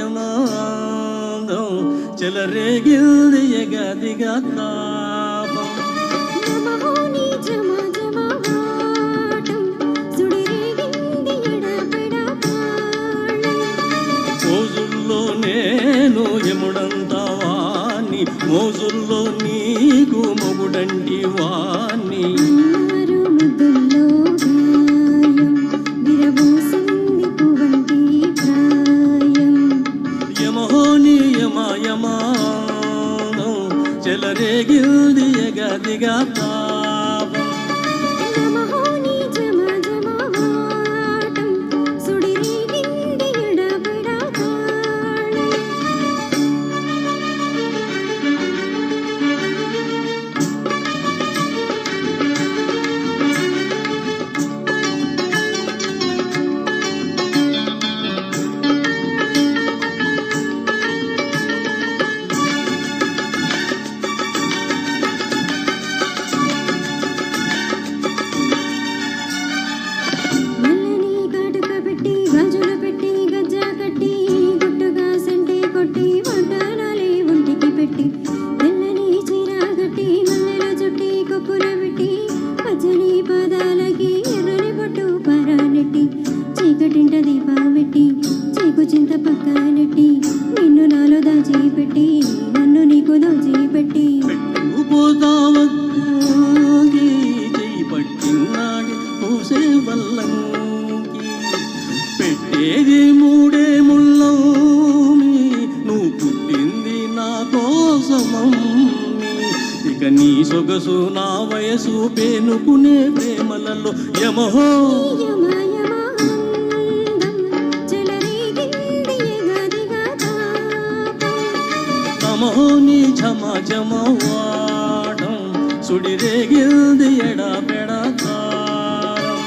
యమాయమాందం చెలరేగిల్ది ఎగదిగా తాపం మోజుల్లో నేను యముడంతా వాణ్ణి మోజుల్లో నీకు మొగుడంటి వాణ్ణి యమహోని యమాయమానం చెలరేగిల్ది ఎగదిగా తాపం చీకటింట దీపామెట్టి చీకు చింత పక్కనెట్టి నిన్ను నాలో దాచిపెట్టి నన్ను నీకు దోచిపెట్టి చెయ్యి పట్టినాడి పూసే వల్లంకి పెట్టేది మూడే ముళ్ళం నువ్వు పుట్టింది నా కోసమమ్మి ఇక నీ సొగసు నా వయసు పేనుకునే ప్రేమలలో యమహో మోని ఝమ ఝమ వాడం సుడిరేగిల్ది ఎడా పెడతారం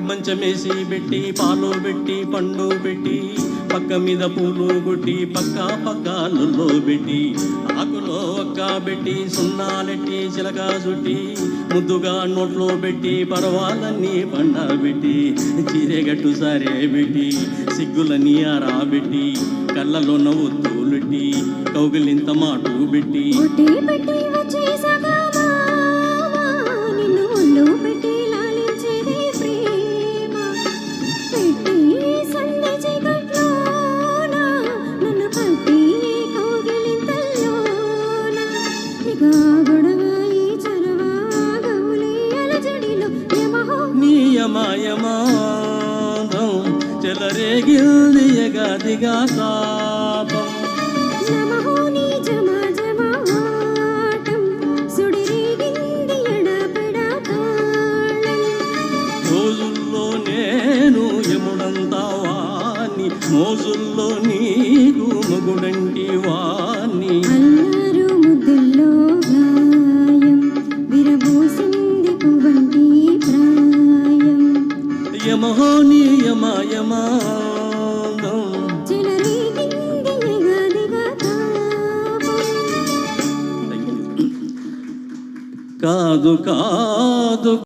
మంచమేసి పెట్టి పాలు పెట్టి పండు పెట్టి పక్క మీద పూలు కొట్టి పక్క పక్కలలో పెట్టి ఆకులో ఒక్క పెట్టి సున్నాలెట్టి చిలక చుట్టి ముద్దుగా నోట్లో పెట్టి పర్వాలన్నీ పండబెట్టి చీరెగట్టు సారే పెట్టి సిగ్గులని ఆరాబెట్టి కళ్ళలో నవ్వుతూలెట్టి కౌగిలింత మాటు పెట్టి యమాయమానం చెలరేగిల్ది ఎగదిగా తాపం రోజుల్లో నేను యముడంతా వాణ్ణి మోజుల్లో నీకు మొగుడంటి వాణ్ణి యమహోని యమాయమానం కాదు కాదు